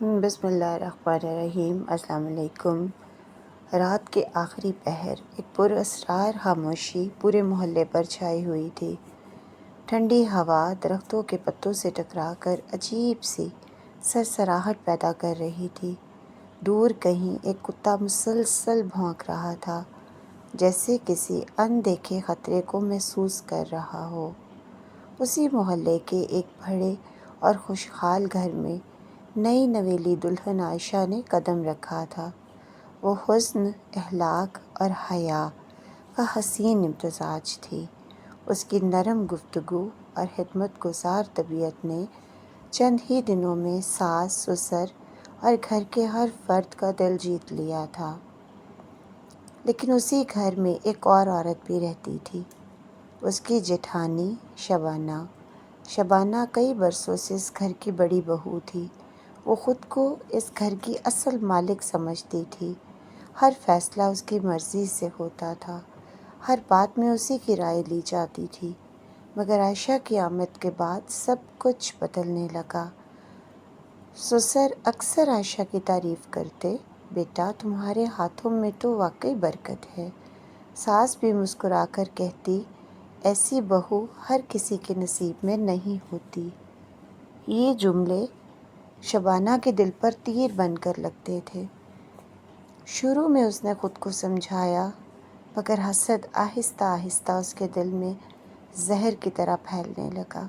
بسم اللہ الرحمن الرحیم۔ السلام علیکم۔ رات کے آخری پہر ایک پراسرار خاموشی پورے محلے پر چھائی ہوئی تھی۔ ٹھنڈی ہوا درختوں کے پتوں سے ٹکرا کر عجیب سی سرسراہٹ پیدا کر رہی تھی۔ دور کہیں ایک کتا مسلسل بھونک رہا تھا، جیسے کسی اندیکھے خطرے کو محسوس کر رہا ہو۔ اسی محلے کے ایک بڑے اور خوشحال گھر میں نئی نویلی دلہن عائشہ نے قدم رکھا تھا۔ وہ حسن، اخلاق اور حیا کا حسین امتزاج تھی۔ اس کی نرم گفتگو اور خدمت گزار طبیعت نے چند ہی دنوں میں ساس، سسر اور گھر کے ہر فرد کا دل جیت لیا تھا۔ لیکن اسی گھر میں ایک اور عورت بھی رہتی تھی، اس کی جیٹھانی شبانہ۔ شبانہ کئی برسوں سے اس گھر کی بڑی بہو تھی۔ وہ خود کو اس گھر کی اصل مالک سمجھتی تھی۔ ہر فیصلہ اس کی مرضی سے ہوتا تھا، ہر بات میں اسی کی رائے لی جاتی تھی۔ مگر عائشہ کی آمد کے بعد سب کچھ بدلنے لگا۔ سسر اکثر عائشہ کی تعریف کرتے، بیٹا تمہارے ہاتھوں میں تو واقعی برکت ہے۔ ساس بھی مسکرا کر کہتی، ایسی بہو ہر کسی کے نصیب میں نہیں ہوتی۔ یہ جملے شبانہ کے دل پر تیر بن کر لگتے تھے۔ شروع میں اس نے خود کو سمجھایا، مگر حسد آہستہ آہستہ اس کے دل میں زہر کی طرح پھیلنے لگا۔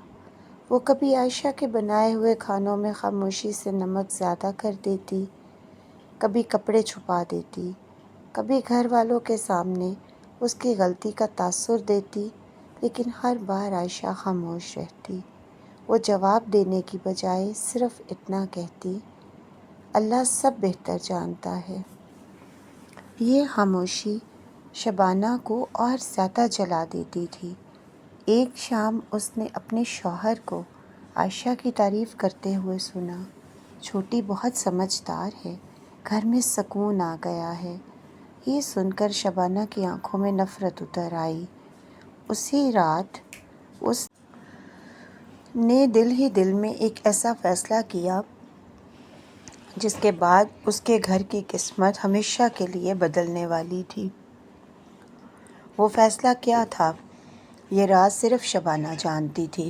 وہ کبھی عائشہ کے بنائے ہوئے کھانوں میں خاموشی سے نمک زیادہ کر دیتی، کبھی کپڑے چھپا دیتی، کبھی گھر والوں کے سامنے اس کی غلطی کا تاثر دیتی، لیکن ہر بار عائشہ خاموش رہتی۔ وہ جواب دینے کی بجائے صرف اتنا کہتی، اللہ سب بہتر جانتا ہے۔ یہ خاموشی شبانہ کو اور زیادہ جلا دیتی تھی۔ ایک شام اس نے اپنے شوہر کو عائشہ کی تعریف کرتے ہوئے سنا، چھوٹی بہت سمجھدار ہے، گھر میں سکون آ گیا ہے۔ یہ سن کر شبانہ کی آنکھوں میں نفرت اتر آئی۔ اسی رات اس نے دل ہی دل میں ایک ایسا فیصلہ کیا جس کے بعد اس کے گھر کی قسمت ہمیشہ کے لیے بدلنے والی تھی۔ وہ فیصلہ کیا تھا، یہ راز صرف شبانہ جانتی تھی۔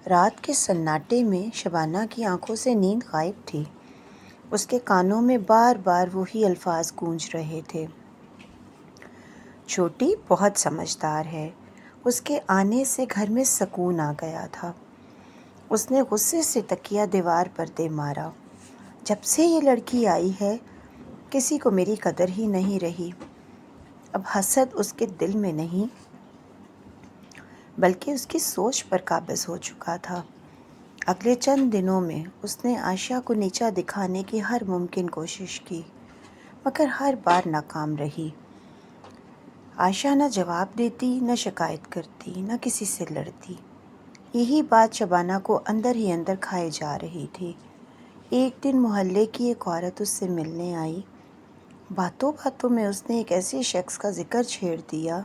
رات کے سناٹے میں شبانہ کی آنکھوں سے نیند غائب تھی۔ اس کے کانوں میں بار بار وہی الفاظ گونج رہے تھے، چھوٹی بہت سمجھدار ہے۔ اس کے آنے سے گھر میں سکون آ گیا تھا۔ اس نے غصے سے تکیہ دیوار پر دے مارا، جب سے یہ لڑکی آئی ہے کسی کو میری قدر ہی نہیں رہی۔ اب حسد اس کے دل میں نہیں بلکہ اس کی سوچ پر قابض ہو چکا تھا۔ اگلے چند دنوں میں اس نے عائشہ کو نیچا دکھانے کی ہر ممکن کوشش کی، مگر ہر بار ناکام رہی۔ عائشہ نہ جواب دیتی، نہ شکایت کرتی، نہ کسی سے لڑتی۔ یہی بات شبانہ کو اندر ہی اندر کھائے جا رہی تھی۔ ایک دن محلے کی ایک عورت اس سے ملنے آئی۔ باتوں باتوں میں اس نے ایک ایسے شخص کا ذکر چھیڑ دیا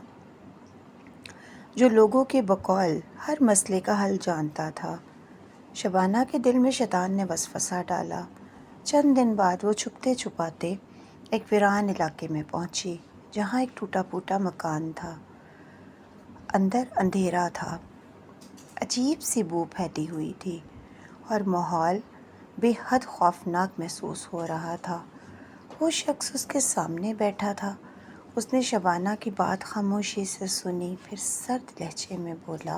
جو لوگوں کے بقول ہر مسئلے کا حل جانتا تھا۔ شبانہ کے دل میں شیطان نے وسوسہ ڈالا۔ چند دن بعد وہ چھپتے چھپاتے ایک ویران علاقے میں پہنچی، جہاں ایک ٹوٹا پھوٹا مکان تھا۔ اندر اندھیرا تھا، عجیب سی بو پھیلی ہوئی تھی اور ماحول بے حد خوفناک محسوس ہو رہا تھا۔ وہ شخص اس کے سامنے بیٹھا تھا۔ اس نے شبانہ کی بات خاموشی سے سنی، پھر سرد لہجے میں بولا،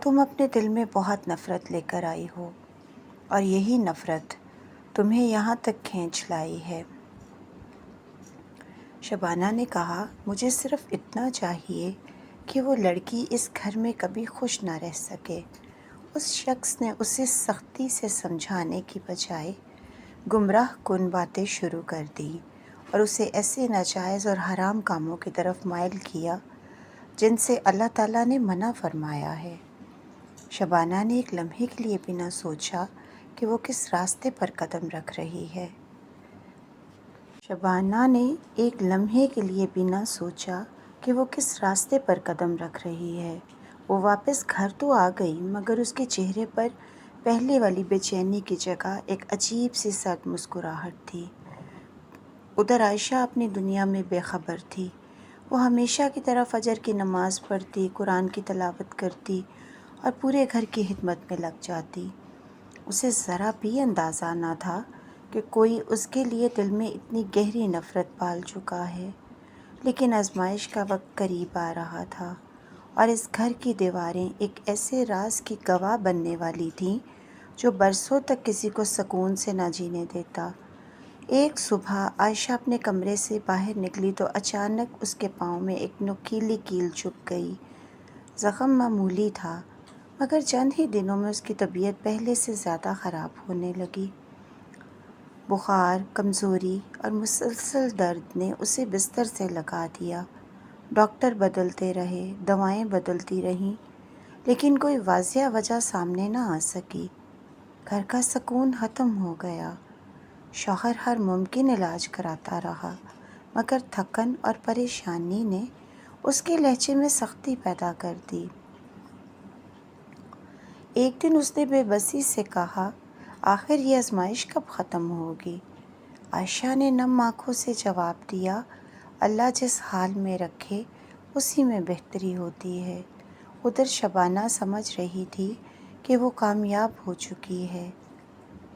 تم اپنے دل میں بہت نفرت لے کر آئی ہو، اور یہی نفرت تمہیں یہاں تک کھینچ لائی ہے۔ شبانہ نے کہا، مجھے صرف اتنا چاہیے کہ وہ لڑکی اس گھر میں کبھی خوش نہ رہ سکے۔ اس شخص نے اسے سختی سے سمجھانے کی بجائے گمراہ کن باتیں شروع کر دیں اور اسے ایسے ناجائز اور حرام کاموں کی طرف مائل کیا جن سے اللہ تعالیٰ نے منع فرمایا ہے۔ شبانہ نے ایک لمحے کے لیے بھی نہ سوچا کہ وہ کس راستے پر قدم رکھ رہی ہے۔ شبانہ نے ایک لمحے کے لیے بھی نہ سوچا کہ وہ کس راستے پر قدم رکھ رہی ہے۔ وہ واپس گھر تو آ گئی، مگر اس کے چہرے پر پہلے والی بے چینی کی جگہ ایک عجیب سی سرد مسکراہٹ تھی۔ ادھر عائشہ اپنی دنیا میں بے خبر تھی۔ وہ ہمیشہ کی طرح فجر کی نماز پڑھتی، قرآن کی تلاوت کرتی اور پورے گھر کی خدمت میں لگ جاتی۔ اسے ذرا بھی اندازہ نہ تھا کہ کوئی اس کے لیے دل میں اتنی گہری نفرت پال چکا ہے، لیکن آزمائش کا وقت قریب آ رہا تھا اور اس گھر کی دیواریں ایک ایسے راز کی گواہ بننے والی تھیں جو برسوں تک کسی کو سکون سے نہ جینے دیتا۔ ایک صبح عائشہ اپنے کمرے سے باہر نکلی تو اچانک اس کے پاؤں میں ایک نوکیلی کیل چبھ گئی۔ زخم معمولی تھا، مگر چند ہی دنوں میں اس کی طبیعت پہلے سے زیادہ خراب ہونے لگی۔ بخار، کمزوری اور مسلسل درد نے اسے بستر سے لگا دیا۔ ڈاکٹر بدلتے رہے، دوائیں بدلتی رہیں، لیکن کوئی واضح وجہ سامنے نہ آ سکی۔ گھر کا سکون ختم ہو گیا۔ شوہر ہر ممکن علاج کراتا رہا، مگر تھکن اور پریشانی نے اس کے لہجے میں سختی پیدا کر دی۔ ایک دن اس نے بے بسی سے کہا، آخر یہ آزمائش کب ختم ہوگی؟ عائشہ نے نم آنکھوں سے جواب دیا، اللہ جس حال میں رکھے اسی میں بہتری ہوتی ہے۔ ادھر شبانہ سمجھ رہی تھی کہ وہ کامیاب ہو چکی ہے،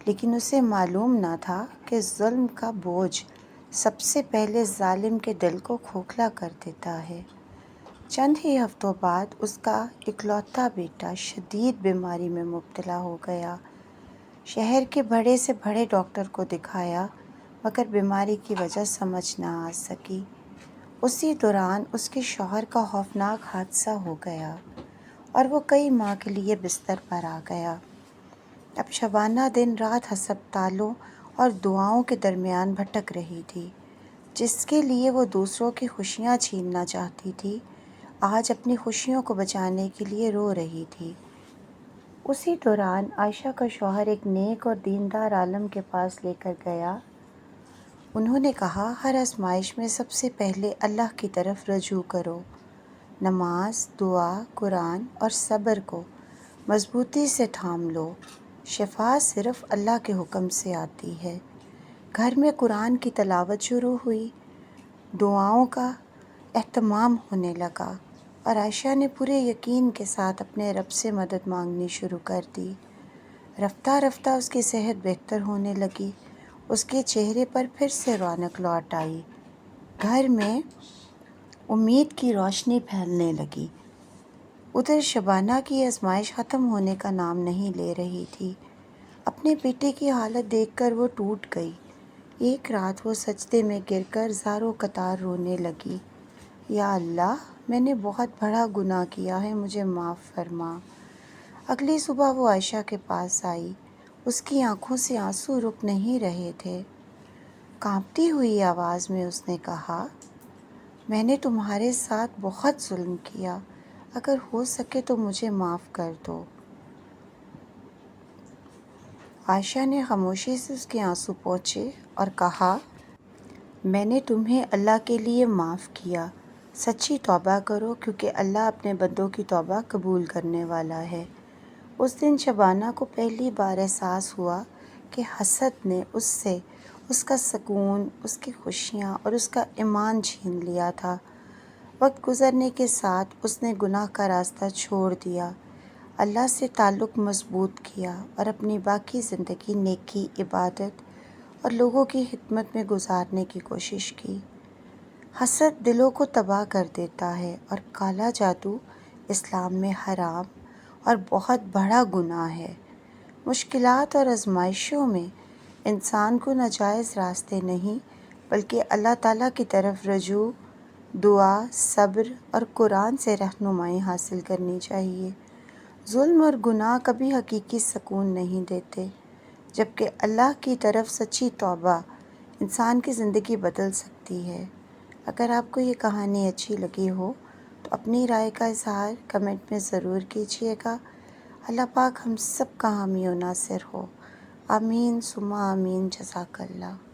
لیکن اسے معلوم نہ تھا کہ ظلم کا بوجھ سب سے پہلے ظالم کے دل کو کھوکھلا کر دیتا ہے۔ چند ہی ہفتوں بعد اس کا اکلوتا بیٹا شدید بیماری میں مبتلا ہو گیا۔ شہر کے بڑے سے بڑے ڈاکٹر کو دکھایا، مگر بیماری کی وجہ سمجھ نہ آ سکی۔ اسی دوران اس کے شوہر کا خوفناک حادثہ ہو گیا اور وہ کئی ماہ کے لیے بستر پر آ گیا۔ اب شبانہ دن رات ہسپتالوں اور دعاؤں کے درمیان بھٹک رہی تھی۔ جس کے لیے وہ دوسروں کی خوشیاں چھیننا چاہتی تھی، آج اپنی خوشیوں کو بچانے کے لیے رو رہی تھی۔ اسی دوران عائشہ کا شوہر ایک نیک اور دیندار عالم کے پاس لے کر گیا۔ انہوں نے کہا، ہر آزمائش میں سب سے پہلے اللہ کی طرف رجوع کرو۔ نماز، دعا، قرآن اور صبر کو مضبوطی سے تھام لو۔ شفا صرف اللہ کے حکم سے آتی ہے۔ گھر میں قرآن کی تلاوت شروع ہوئی، دعاؤں کا اہتمام ہونے لگا اور عائشہ نے پورے یقین کے ساتھ اپنے رب سے مدد مانگنی شروع کر دی۔ رفتہ رفتہ اس کی صحت بہتر ہونے لگی، اس کے چہرے پر پھر سے رونق لوٹ آئی، گھر میں امید کی روشنی پھیلنے لگی۔ ادھر شبانہ کی آزمائش ختم ہونے کا نام نہیں لے رہی تھی۔ اپنے بیٹے کی حالت دیکھ کر وہ ٹوٹ گئی۔ ایک رات وہ سجدے میں گر کر زاروں قطار رونے لگی، یا اللہ، میں نے بہت بڑا گناہ کیا ہے، مجھے معاف فرما۔ اگلی صبح وہ عائشہ کے پاس آئی، اس کی آنکھوں سے آنسو رک نہیں رہے تھے۔ کانپتی ہوئی آواز میں اس نے کہا، میں نے تمہارے ساتھ بہت ظلم کیا، اگر ہو سکے تو مجھے معاف کر دو۔ عائشہ نے خاموشی سے اس کے آنسو پوچھے اور کہا، میں نے تمہیں اللہ کے لیے معاف کیا، سچی توبہ کرو کیونکہ اللہ اپنے بندوں کی توبہ قبول کرنے والا ہے۔ اس دن شبانہ کو پہلی بار احساس ہوا کہ حسد نے اس سے اس کا سکون، اس کی خوشیاں اور اس کا ایمان چھین لیا تھا۔ وقت گزرنے کے ساتھ اس نے گناہ کا راستہ چھوڑ دیا، اللہ سے تعلق مضبوط کیا اور اپنی باقی زندگی نیکی، عبادت اور لوگوں کی خدمت میں گزارنے کی کوشش کی۔ حسد دلوں کو تباہ کر دیتا ہے اور کالا جادو اسلام میں حرام اور بہت بڑا گناہ ہے۔ مشکلات اور آزمائشوں میں انسان کو ناجائز راستے نہیں بلکہ اللہ تعالیٰ کی طرف رجوع، دعا، صبر اور قرآن سے رہنمائی حاصل کرنی چاہیے۔ ظلم اور گناہ کبھی حقیقی سکون نہیں دیتے، جبکہ اللہ کی طرف سچی توبہ انسان کی زندگی بدل سکتی ہے۔ اگر آپ کو یہ کہانی اچھی لگی ہو تو اپنی رائے کا اظہار کمنٹ میں ضرور کیجیے گا۔ اللہ پاک ہم سب کا حامی و ناصر ہو۔ آمین ثم آمین، جزاک اللہ۔